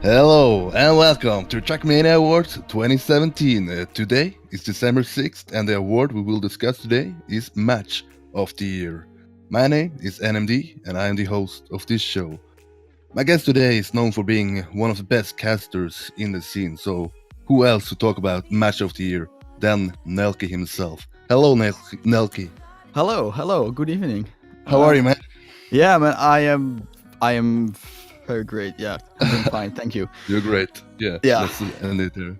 Hello and welcome to Trackmania Awards 2017. Today is December 6th and the award we will discuss today is Match of the Year. My name is NMD and I am the host of this show. My guest today is known for being one of the best casters in the scene, so who else to talk about Match of the Year than NELKEY himself. Hello NELKEY. Hello, good evening. How are you, man? Yeah, man, I am very great. Yeah, I'm doing fine. Thank you. You're great. Yeah. Yeah. Let's end it there.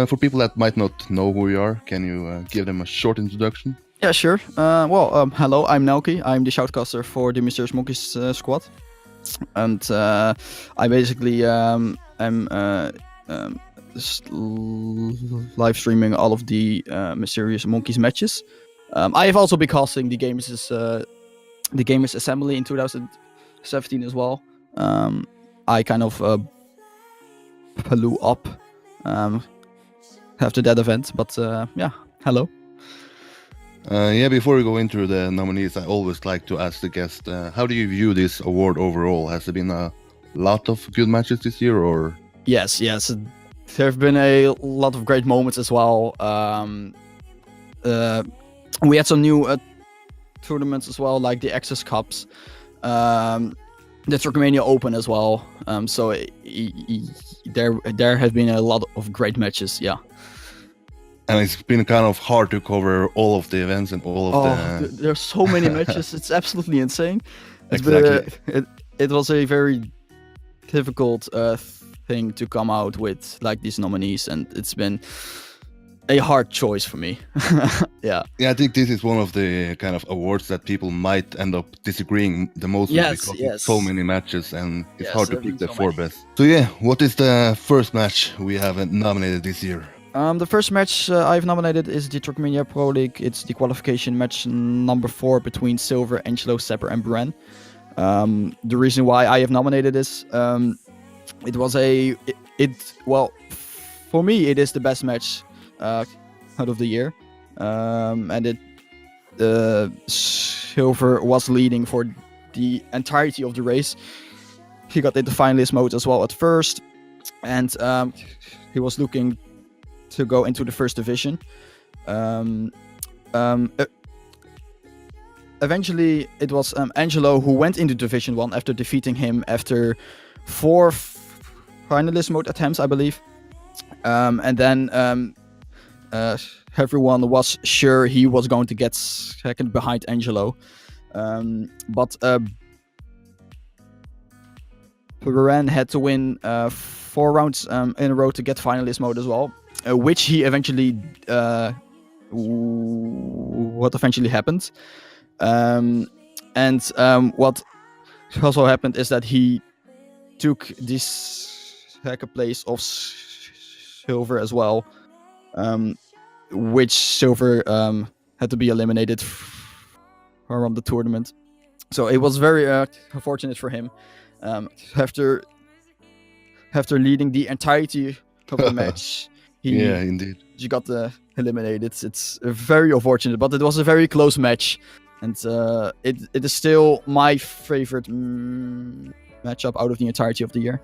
For people that might not know who you are, can you give them a short introduction? Yeah, sure. Hello, I'm NELKEY. I'm the shoutcaster for the Mysterious Monkeys squad, and I basically am live streaming all of the Mysterious Monkeys matches. I have also been casting the Gamers Assembly in 2017 as well. I kind of blew up after that event, but yeah, hello. Before we go into the nominees, I always like to ask the guest, how do you view this award overall? Has there been a lot of good matches this year, or? Yes. There have been a lot of great moments as well. We had some new tournaments as well, like the Access Cups, the Trackmania Open as well. So there have been a lot of great matches, yeah. And it's been kind of hard to cover all of the events and all of there's so many matches. It's absolutely insane. Exactly. It was a very difficult thing to come out with, like, these nominees, and it's been a hard choice for me. Yeah, I think this is one of the kind of awards that people might end up disagreeing the most with, because it's so many matches and it's hard to pick the four best. So yeah, what is the first match we have nominated this year? The first match I've nominated is the Trackmania Pro League. It's the qualification match number 4 between Silver, Angelo, Sepper and Bren. The reason why I have nominated this, for me it is the best match out of the year, and Silver was leading for the entirety of the race. He got into finalist mode as well at first, and he was looking to go into the first division. Eventually it was Angelo who went into Division 1 after defeating him after 4 finalist mode attempts, I believe. And then everyone was sure he was going to get second behind Angelo. But Bren had to win 4 rounds in a row to get finalist mode as well, which he eventually what eventually happened. What also happened is that he took this second place of Silver as well, which Silver had to be eliminated from the tournament. So it was very unfortunate for him. After leading the entirety of the match, he got eliminated. It's very unfortunate, but it was a very close match, and it is still my favorite matchup out of the entirety of the year.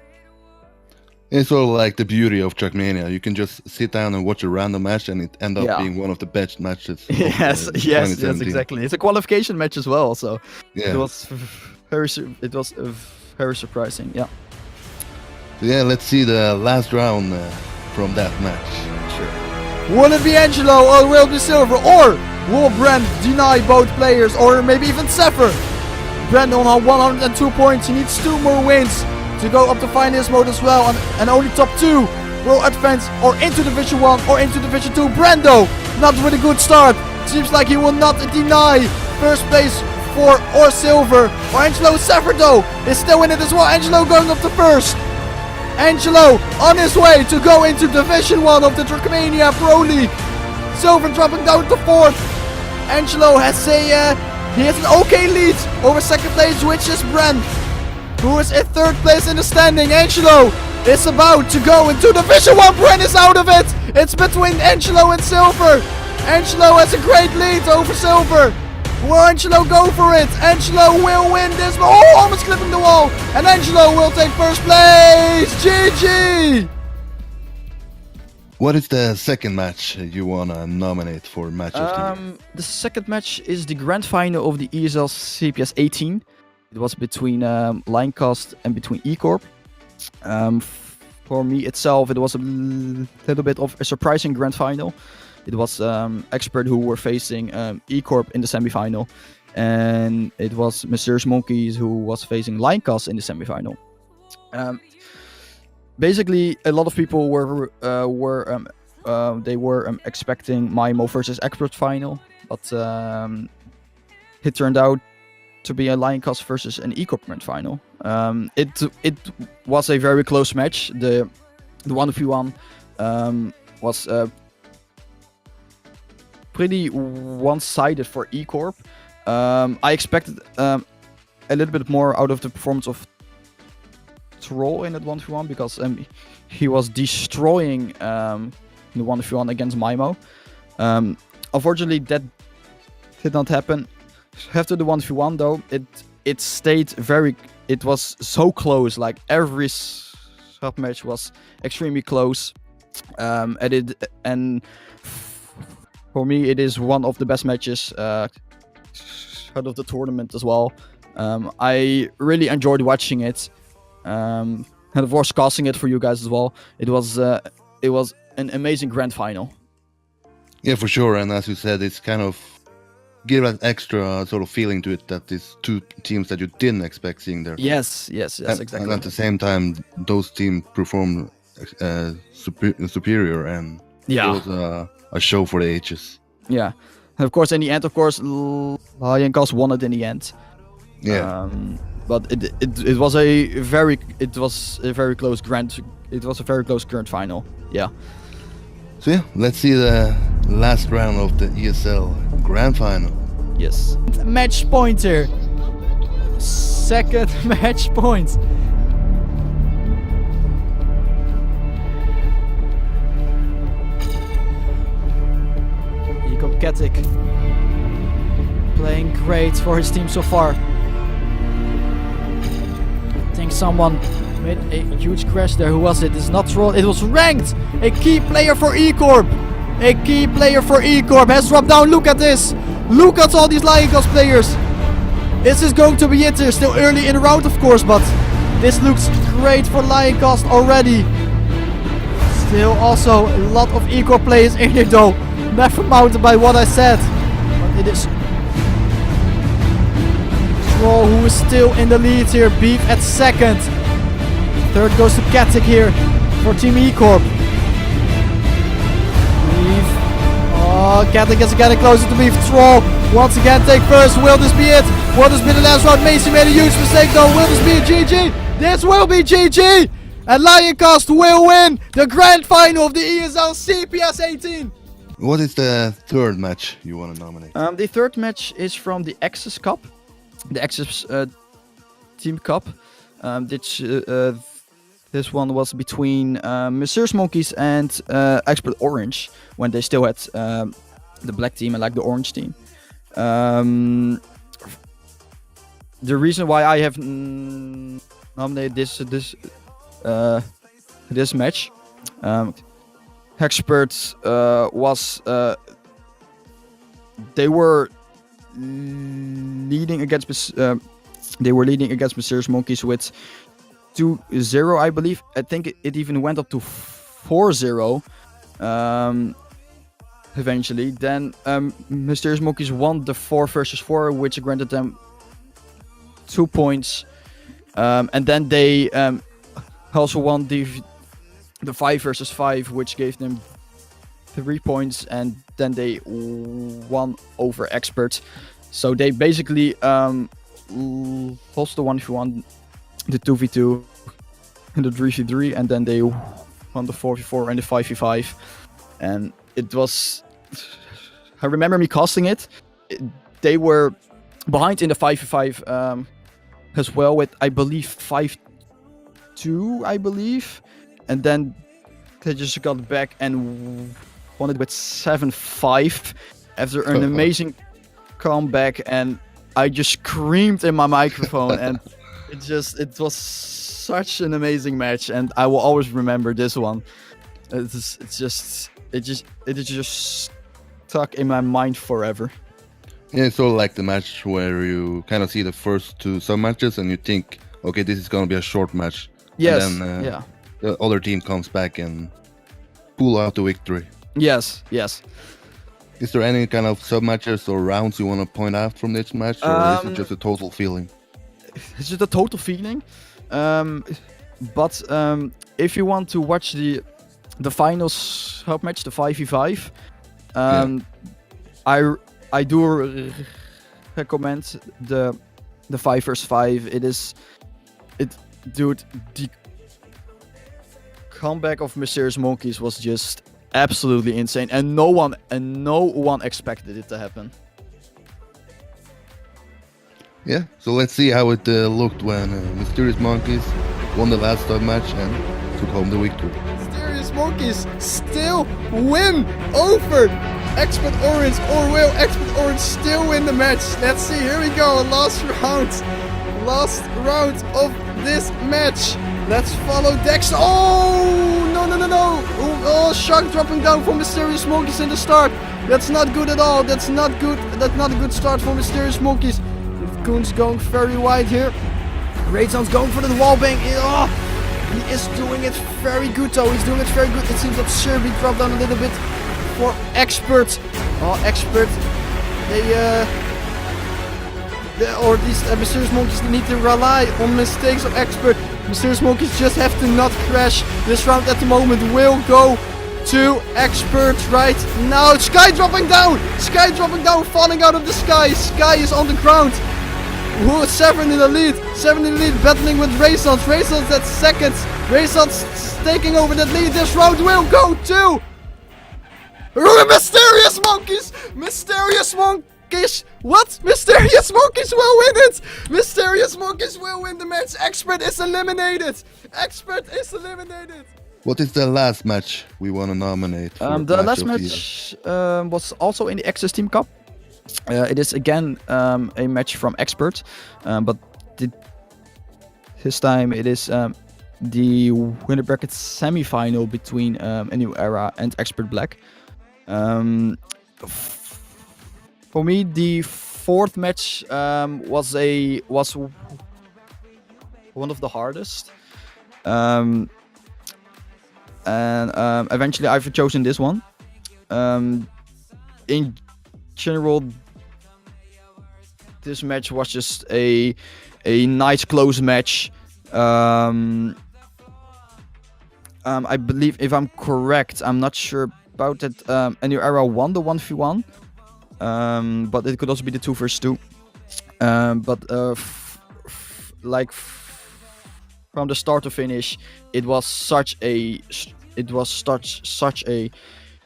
It's sort of like the beauty of Trackmania. You can just sit down and watch a random match, and it end up being one of the best matches. Yes, exactly. It's a qualification match as well, so it was very surprising. Yeah. So yeah, let's see the last round from that match. Sure. Will it be Angelo or will it be Silver, or will Bren deny both players, or maybe even Sepper? Bren on 102 points. He needs 2 more wins to go up to finalist mode as well, and only top 2 will advance or into Division 1 or into Division 2. Brando, not with a good start. Seems like he will not deny first place for or Silver or Angelo. Sepper though is still in it as well. Angelo going up to first. Angelo on his way to go into Division 1 of the Trackmania Pro League. Silver dropping down to 4th. Angelo has an okay lead over second place, which is Bren, who is in 3rd place in the standing. Angelo is about to go into Division 1. Bren is out of it. It's between Angelo and Silver. Angelo has a great lead over Silver. Will Angelo go for it? Angelo will win this. Oh, almost clipping the wall. And Angelo will take first place. GG! What is the second match you wanna nominate for match of the year? The second match is the grand final of the ESL CPS 18. It was between LIONCAST and between ECORP. For me itself, it was a little bit of a surprising grand final. It was Expert who were facing ECORP in the semi-final, and it was Messrs Monkeys who was facing LIONCAST in the semi-final. Basically, a lot of people were expecting MYMO versus Expert final, but it turned out to be a LIONCAST versus an ECORP grand final. It was a very close match. The 1v1 was pretty one-sided for ECORP. I expected a little bit more out of the performance of Troll in that 1v1 because he was destroying the 1v1 against MYMO. Unfortunately, that did not happen. After the 1v1 though, it stayed it was so close. Like every sub match was extremely close. And for me, it is one of the best matches out of the tournament as well. I really enjoyed watching it. And of course casting it for you guys as well. It was an amazing grand final. Yeah, for sure. And as you said, it's kind of give an extra sort of feeling to it that these two teams that you didn't expect seeing there. Yes, exactly. And at the same time, those teams performed superior, and it was a show for the ages. Yeah, and of course, in the end, LIONCAST won it in the end. Yeah. But it was a very close grand final. Yeah. So yeah, let's see the last round of the ESL Grand Final. Yes. Match pointer. Second match point. ECORP Ketik playing great for his team so far. I think someone made a huge crash there. Who was it? It's not Troll. It was Ranked. A key player for ECORP. A key player for ECORP has dropped down. Look at this. Look at all these LIONCAST players. This is going to be it. They're still early in the round, of course, but this looks great for LIONCAST already. Still also a lot of ECORP players in here though. Never mounted by what I said. But it is Troll who is still in the lead here. Beef at second. Third goes to Ketik here for Team ECORP. Beef. Oh, Ketik is getting closer to Beef. Troll once again take first. Will this be it? Will this be the last round? Macy made a huge mistake though. Will this be a GG? This will be GG! And LIONCAST will win the grand final of the ESL CPS 18. What is the third match you want to nominate? The third match is from the Access Cup. The Access Team Cup. This one was between Messrs Monkeys and EXPERT.ORANGE when they still had the black team and like the orange team. The reason why I have nominated this match, Expert was they were leading against Messrs Monkeys with 2-0, I believe. I think it even went up to 4-0 eventually. Then Messrs Monkeys won the 4 versus 4, which granted them 2 points. And then they also won the 5 versus 5, which gave them 3 points. And then they won over Expert. So they basically lost the 1v1, the 2v2, and the 3v3, and then they won the 4v4 and the 5v5. And it was... I remember me casting it. They were behind in the 5v5 as well with, I believe, 5-2, I believe. And then they just got back and won it with 7-5 after an amazing come back, and I just screamed in my microphone, and it was such an amazing match, and I will always remember this one. It just stuck in my mind forever. Yeah, it's sort of like the match where you kind of see the first two sub matches and you think, okay, this is gonna be a short match. Yes. And then Yeah. the other team comes back and pull out the victory. Yes. Yes. Is there any kind of sub matches or rounds you want to point out from this match, or is it just a total feeling? It's just a total feeling. But if you want to watch the final sub match, the 5v5, I do recommend the 5 vs 5. Dude, the comeback of Mysterious Monkeys was just absolutely insane, and no one expected it to happen. Yeah, so let's see how it looked when Mysterious Monkeys won the last sub match and took home the victory. Mysterious Monkeys still win over Expert Orange, or will Expert Orange still win the match? Let's see, here we go, last round of this match. Let's follow Dexter. Oh, no. Oh, shock dropping down from Mysterious Monkeys in the start. That's not good at all. That's not good. That's not a good start for Mysterious Monkeys. Koon's going very wide here. Raysound's going for the wallbang. Oh, he is doing it very good though. He's doing it very good. It seems absurd. He dropped down a little bit for Expert. Oh, Expert. These Mysterious Monkeys need to rely on mistakes of Expert. Mysterious Monkeys just have to not crash. This round at the moment will go to Expert right now. Sky dropping down, falling out of the sky. Sky is on the ground. Who is 7 in the lead? 7 in the lead, battling with Raysons. Raysons at seconds. Raysons taking over that lead. This round will go to Mysterious Monkeys. Mysterious Monkeys. What? Mysterious Monkeys will win it. Mysterious Monkeys will win the match. Expert is eliminated. What is the last match we want to nominate? For the last match was also in the Access Team Cup. It is again a match from Expert, but this time it is the winner bracket semi-final between A New Era and Expert.BLACK. For me, the fourth match was one of the hardest. And eventually I've chosen this one. In general, this match was just a nice close match. I believe, if I'm correct, I'm not sure about that, A New Era won the 1v1, but it could also be the 2 vs 2. Like from the start to finish, it was such a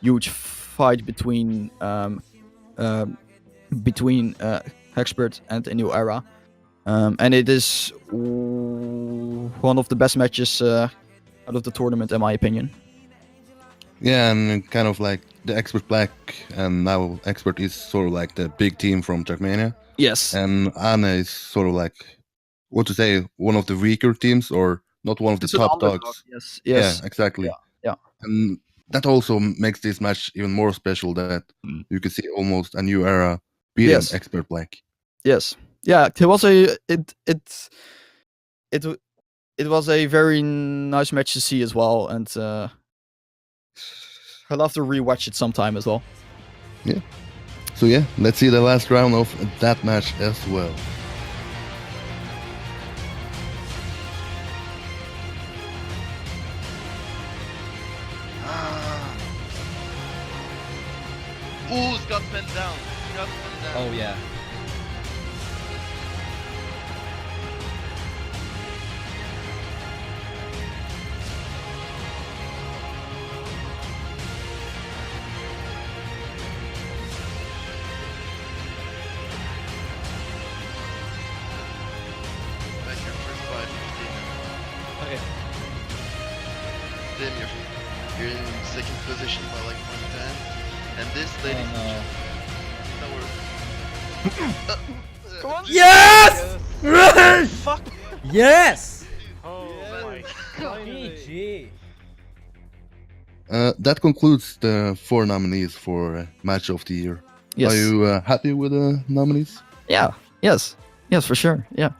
huge fight between Expert and A New Era, and it is one of the best matches out of the tournament, in my opinion. Yeah, and kind of like the Expert.BLACK, and now Expert is sort of like the big team from Trackmania. Yes. And Anne is sort of like, what to say, one of the weaker teams, or not one of the top dogs. Yes. Yeah, exactly. Yeah. And that also makes this match even more special, that you can see almost A New Era beating Expert.BLACK. Yes. Yeah, it was it was a very nice match to see as well, and I'll have to rewatch it sometime as well. Yeah. So yeah, let's see the last round of that match as well. Ooh, Scott pinned down. Oh yeah. Back your first 5, 15. Okay. Then you're in second position by like 110. And this lady... Oh no. No, we're... Come on. Yes! Fuck. Yes! Oh my god. GG. That concludes the 4 nominees for Match of the Year. Yes. Are you happy with the nominees? Yeah. Yes. Yes, for sure. Yeah.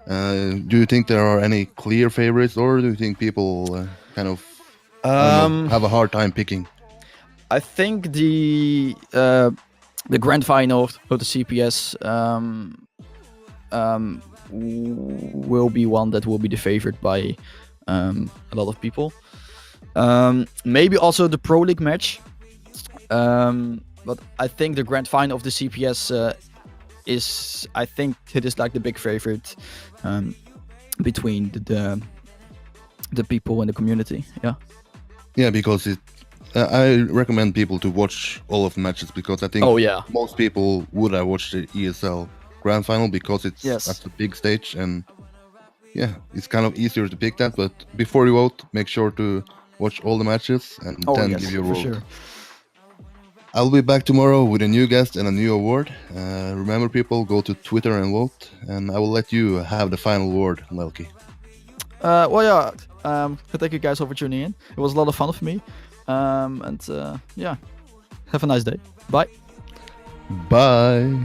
Do you think there are any clear favorites, or do you think people kind of I don't know, have a hard time picking? I think the grand final of the CPS will be one that will be the favorite by a lot of people. Maybe also the Pro League match. But I think the grand final of the CPS I think it is like the big favorite between the people in the community. Yeah. Yeah, because I recommend people to watch all of the matches, because I think most people would have watched the ESL grand final because it's at the big stage, and yeah, it's kind of easier to pick that. But before you vote, make sure to watch all the matches and then give your vote. Sure. I'll be back tomorrow with a new guest and a new award. Remember, people, go to Twitter and vote, and I will let you have the final word, NELKEY. Thank you guys for tuning in. It was a lot of fun for me. Have a nice day. Bye. Bye.